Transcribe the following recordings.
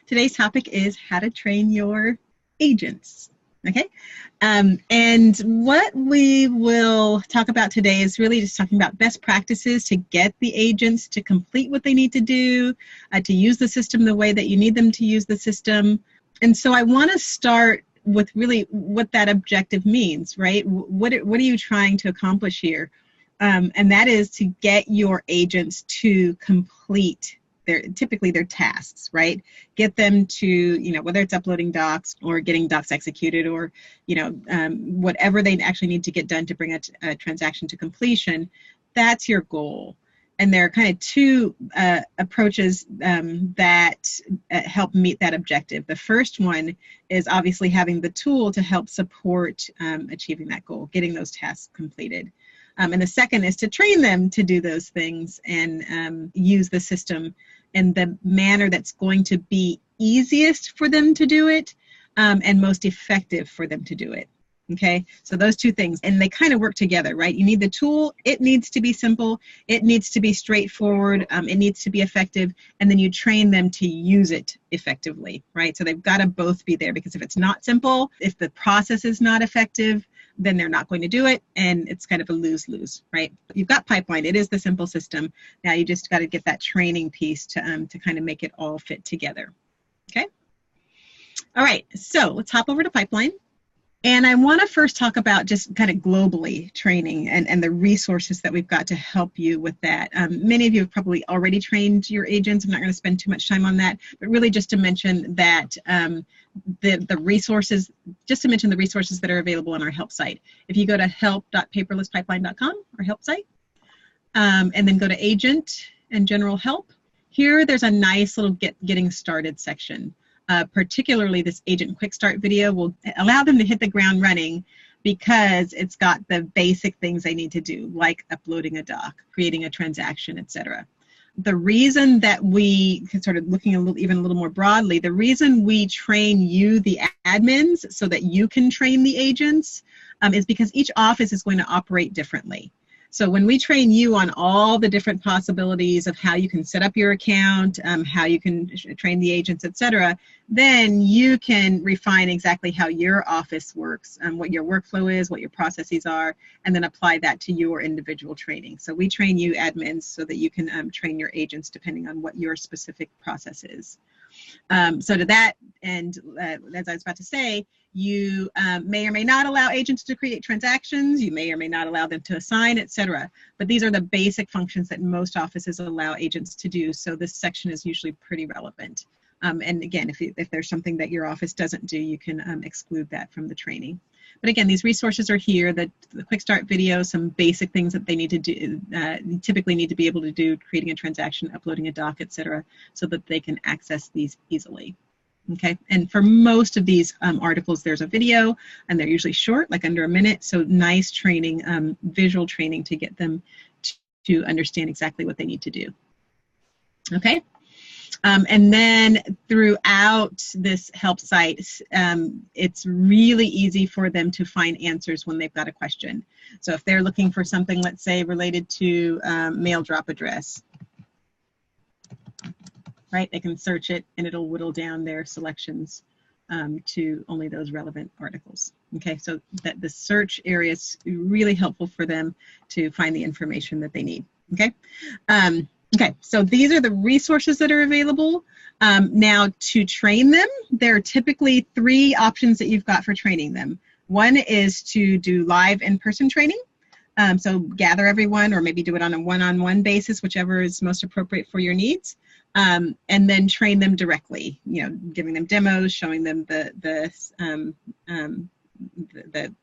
Today's topic is how to train your agents. Okay, and what we will talk about today is really just talking about best practices to get the agents to complete what they need to do, to use the system the way that you need them to use the system. And so I want to start with really what that objective means, right? What are you trying to accomplish here? And that is to get your agents to complete typically their tasks, right? Get them to, whether it's uploading docs or getting docs executed or, whatever they actually need to get done to bring a transaction to completion, that's your goal. And there are kind of two approaches that help meet that objective. The first one is obviously having the tool to help support achieving that goal, getting those tasks completed. And the second is to train them to do those things and use the system in the manner that's going to be easiest for them to do it and most effective for them to do it. Okay, so those two things, and they kind of work together, right? You need the tool, it needs to be simple, it needs to be straightforward, it needs to be effective, and then you train them to use it effectively, right? So they've got to both be there, because if it's not simple, if the process is not effective, then they're not going to do it, and it's kind of a lose-lose, right? You've got Pipeline, it is the simple system. Now you just got to get that training piece to kind of make it all fit together, okay? All right, so let's hop over to Pipeline. And I want to first talk about just kind of globally training and the resources that we've got to help you with that. Many of you have probably already trained your agents. I'm not going to spend too much time on that, but really just to mention that the resources, that are available on our help site. If you go to help.paperlesspipeline.com, our help site, and then go to agent and general help, here there's a nice little getting started section. Particularly this agent quick start video will allow them to hit the ground running, because it's got the basic things they need to do, like uploading a doc, creating a transaction, etc. The reason that we sort of looking even a little more broadly, the reason we train you, the admins, so that you can train the agents, is because each office is going to operate differently. So when we train you on all the different possibilities of how you can set up your account, how you can train the agents, etc., then you can refine exactly how your office works, what your workflow is, what your processes are, and then apply that to your individual training. So we train you admins so that you can train your agents depending on what your specific process is. So to that end, as I was about to say, you may or may not allow agents to create transactions, you may or may not allow them to assign, etc. But these are the basic functions that most offices allow agents to do, so this section is usually pretty relevant. And again, if there's something that your office doesn't do, you can exclude that from the training. But again, these resources are here, the quick start video, some basic things that they need to do, typically need to be able to do, creating a transaction, uploading a doc, etc., so that they can access these easily. Okay, and for most of these articles, there's a video, and they're usually short, like under a minute, so nice training, visual training to get them to understand exactly what they need to do. Okay. And then throughout this help site, it's really easy for them to find answers when they've got a question. So if they're looking for something, let's say, related to mail drop address, right, they can search it and it'll whittle down their selections to only those relevant articles. Okay, so that the search area is really helpful for them to find the information that they need. Okay. Okay, so these are the resources that are available. Now, to train them, there are typically 3 options that you've got for training them. One is to do live in-person training. So gather everyone, or maybe do it on a one-on-one basis, whichever is most appropriate for your needs. And then train them directly, giving them demos, showing them the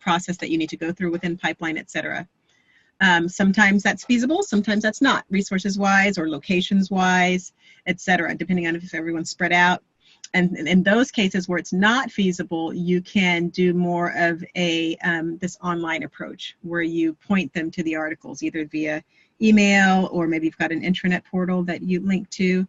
process that you need to go through within Pipeline, etc. Sometimes that's feasible, sometimes that's not, resources-wise or locations-wise, etc., depending on if everyone's spread out. And in those cases where it's not feasible, you can do more of a this online approach, where you point them to the articles, either via email, or maybe you've got an intranet portal that you link to.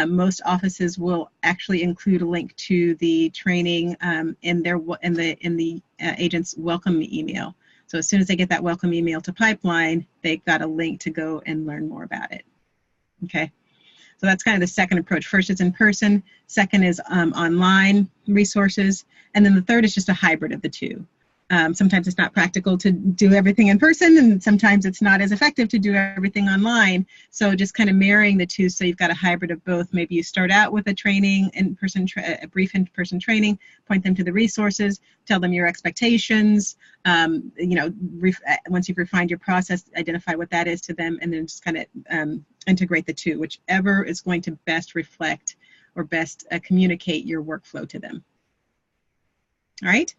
Most offices will actually include a link to the training in the agent's welcome email. So as soon as they get that welcome email to Pipeline, they've got a link to go and learn more about it. Okay. So that's kind of the second approach. First is in person, second is online resources, and then the third is just a hybrid of the two. Sometimes it's not practical to do everything in person, and sometimes it's not as effective to do everything online. So just kind of marrying the two, so you've got a hybrid of both. Maybe you start out with a training in-person, a brief in-person training, point them to the resources, tell them your expectations. Once you've refined your process, identify what that is to them, and then just kind of integrate the two, whichever is going to best reflect or best communicate your workflow to them. All right.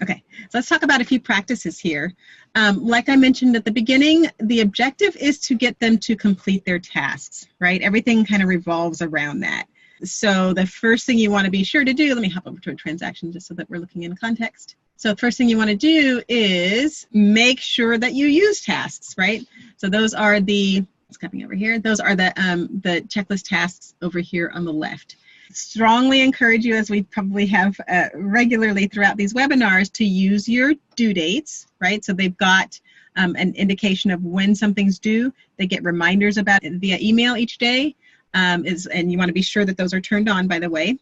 Okay, so let's talk about a few practices here. Like I mentioned at the beginning, the objective is to get them to complete their tasks, right? Everything kind of revolves around that. So the first thing you want to be sure to do, let me hop over to a transaction just so that we're looking in context. So the first thing you want to do is make sure that you use tasks, right? So those are it's coming over here. Those are the checklist tasks over here on the left. Strongly encourage you, as we probably have regularly throughout these webinars, to use your due dates, right? So they've got an indication of when something's due. They get reminders about it via email each day, and you want to be sure that those are turned on, by the way,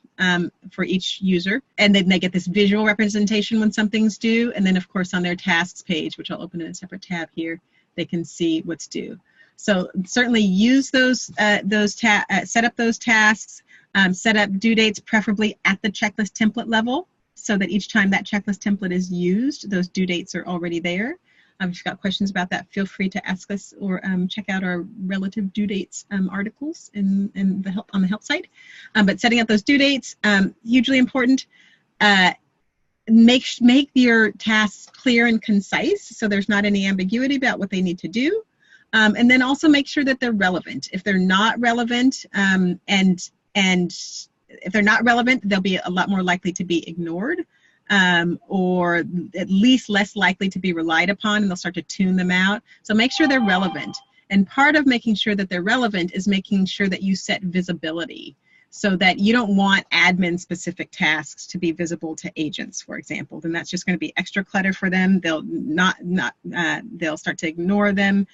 for each user. And then they get this visual representation when something's due. And then, of course, on their tasks page, which I'll open in a separate tab here, they can see what's due. So certainly use those set up those tasks. Set up due dates, preferably at the checklist template level, so that each time that checklist template is used, those due dates are already there. If you've got questions about that, feel free to ask us or check out our relative due dates articles on the help site. But setting up those due dates, hugely important. Make your tasks clear and concise, so there's not any ambiguity about what they need to do. And then also make sure that they're relevant. If they're not relevant, and if they're not relevant, they'll be a lot more likely to be ignored, or at least less likely to be relied upon, and they'll start to tune them out. So make sure they're relevant. And part of making sure that they're relevant is making sure that you set visibility, so that you don't want admin-specific tasks to be visible to agents, for example. Then that's just going to be extra clutter for them. They'll they'll start to ignore them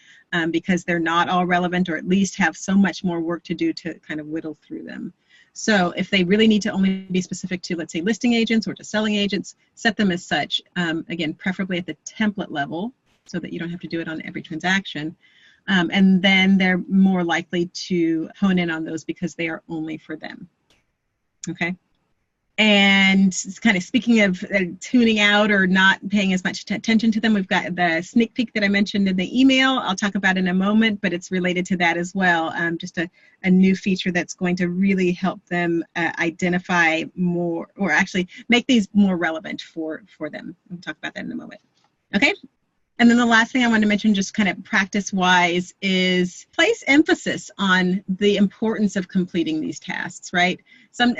because they're not all relevant, or at least have so much more work to do to kind of whittle through them. So if they really need to only be specific to, let's say, listing agents or to selling agents, set them as such. Again, preferably at the template level, so that you don't have to do it on every transaction. And then they're more likely to hone in on those because they are only for them. Okay. And kind of speaking of tuning out or not paying as much attention to them, we've got the sneak peek that I mentioned in the email. I'll talk about in a moment, but it's related to that as well. Just a new feature that's going to really help them identify more, or actually make these more relevant for them. We'll talk about that in a moment. Okay. And then the last thing I wanted to mention, just kind of practice-wise, is place emphasis on the importance of completing these tasks, right? Some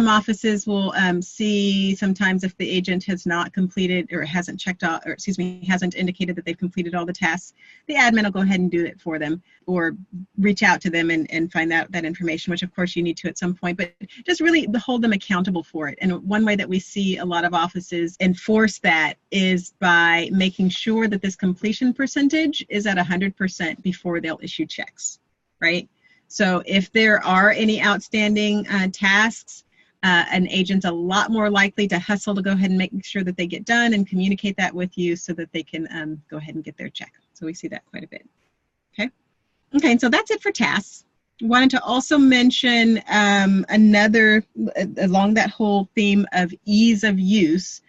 offices will see sometimes if the agent has not completed or hasn't checked out, or excuse me, hasn't indicated that they've completed all the tasks, the admin will go ahead and do it for them, or reach out to them and find out that information, which of course you need to at some point, but just really hold them accountable for it. And one way that we see a lot of offices enforce that is by making sure that this completion percentage is at 100% before they'll issue checks, right? So if there are any outstanding tasks, an agent's a lot more likely to hustle to go ahead and make sure that they get done and communicate that with you so that they can go ahead and get their check. So we see that quite a bit. Okay. Okay, and so that's it for tasks. Wanted to also mention another, along that whole theme of ease of use,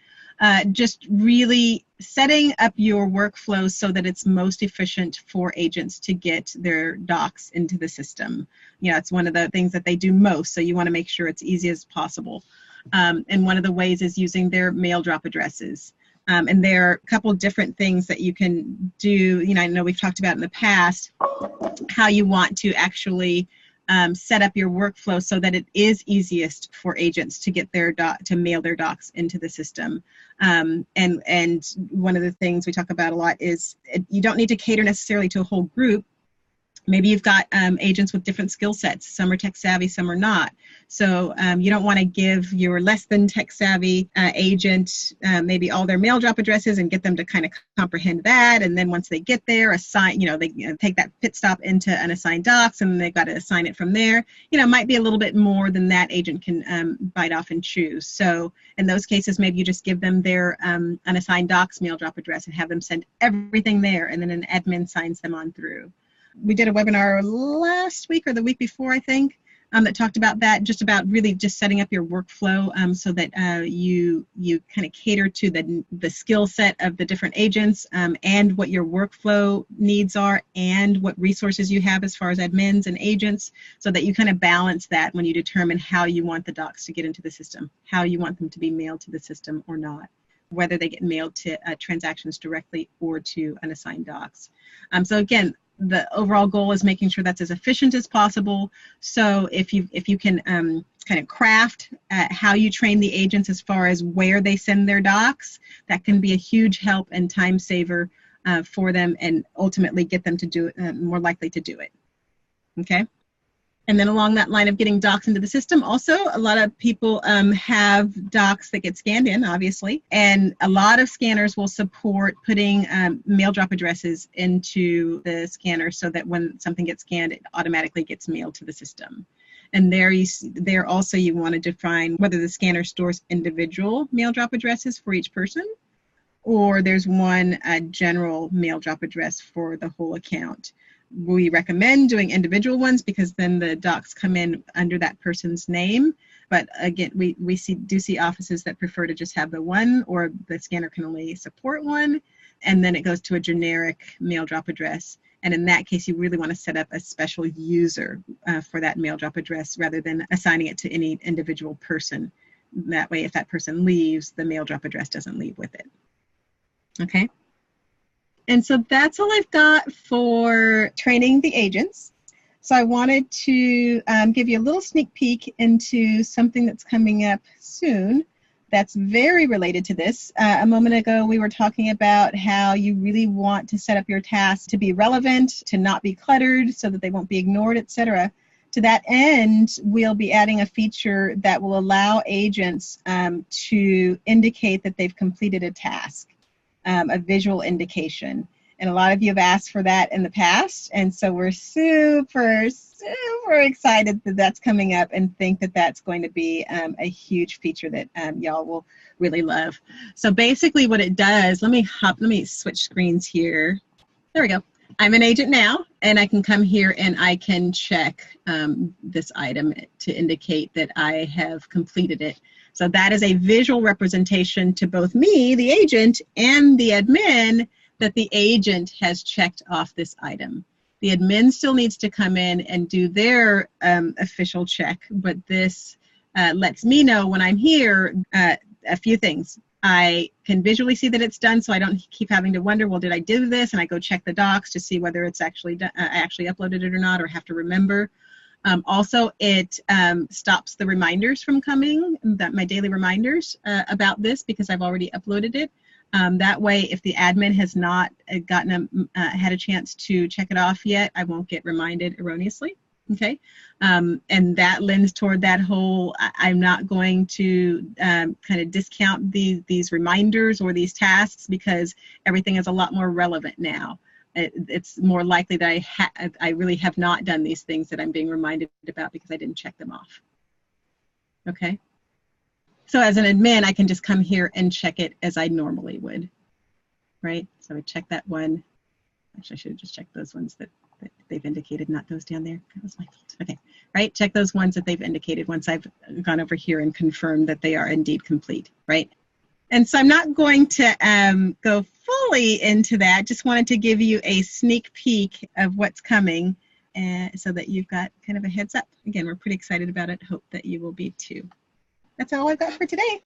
just really setting up your workflow so that it's most efficient for agents to get their docs into the system. You know, it's one of the things that they do most, so you want to make sure it's easy as possible. And one of the ways is using their mail drop addresses. And there are a couple different things that you can do. You know, I know we've talked about in the past how you want to actually set up your workflow so that it is easiest for agents to get their to mail their docs into the system. And one of the things we talk about a lot is you don't need to cater necessarily to a whole group. Maybe you've got agents with different skill sets. Some are tech savvy, some are not. So you don't want to give your less than tech savvy agent maybe all their mail drop addresses and get them to kind of comprehend that. And then once they get there, assign, they take that pit stop into unassigned docs, and they've got to assign it from there. It might be a little bit more than that agent can bite off and choose. So in those cases, maybe you just give them their unassigned docs mail drop address and have them send everything there, and then an admin signs them on through. We did a webinar last week or the week before, I think, that talked about that, just about really just setting up your workflow so that you kind of cater to the skill set of the different agents and what your workflow needs are and what resources you have as far as admins and agents, so that you kind of balance that when you determine how you want the docs to get into the system, how you want them to be mailed to the system or not, whether they get mailed to transactions directly or to unassigned docs. So again, the overall goal is making sure that's as efficient as possible. So if you can kind of craft how you train the agents as far as where they send their docs, that can be a huge help and time saver for them, and ultimately get them to do it, more likely to do it. Okay. And then along that line of getting docs into the system, also a lot of people have docs that get scanned in, obviously, and a lot of scanners will support putting mail drop addresses into the scanner so that when something gets scanned, it automatically gets mailed to the system. And there also you want to define whether the scanner stores individual mail drop addresses for each person, or there's one general mail drop address for the whole account. We recommend doing individual ones because then the docs come in under that person's name. But again, we do see offices that prefer to just have the one, or the scanner can only support one, and then it goes to a generic mail drop address. And in that case, you really want to set up a special user for that mail drop address rather than assigning it to any individual person. That way, if that person leaves, the mail drop address doesn't leave with it. Okay. And so that's all I've got for training the agents. So I wanted to give you a little sneak peek into something that's coming up soon that's very related to this. A moment ago, we were talking about how you really want to set up your tasks to be relevant, to not be cluttered, so that they won't be ignored, etc. To that end, we'll be adding a feature that will allow agents to indicate that they've completed a task. A visual indication. And a lot of you have asked for that in the past. And so we're super, super excited that that's coming up, and think that that's going to be a huge feature that y'all will really love. So basically what it does, let me switch screens here. There we go. I'm an agent now, and I can come here and I can check this item to indicate that I have completed it. So that is a visual representation to both me, the agent, and the admin that the agent has checked off this item. The admin still needs to come in and do their official check, but this lets me know when I'm here a few things. I can visually see that it's done, so I don't keep having to wonder, well, did I do this? And I go check the docs to see whether it's actually done, I actually uploaded it or not, or have to remember. Also, it stops the reminders from coming, my daily reminders about this, because I've already uploaded it. That way, if the admin has not had a chance to check it off yet, I won't get reminded erroneously. Okay, and that lends toward that whole, I'm not going to kind of discount these reminders or these tasks, because everything is a lot more relevant now. It's more likely that I really have not done these things that I'm being reminded about because I didn't check them off. Okay. So as an admin, I can just come here and check it as I normally would, right? So I check that one. Actually, I should have just checked those ones that they've indicated, not those down there. That was my fault. Okay, right? Check those ones that they've indicated once I've gone over here and confirmed that they are indeed complete, right? And so I'm not going to go fully into that. Just wanted to give you a sneak peek of what's coming, so that you've got kind of a heads up. Again, we're pretty excited about it. Hope that you will be too. That's all I've got for today.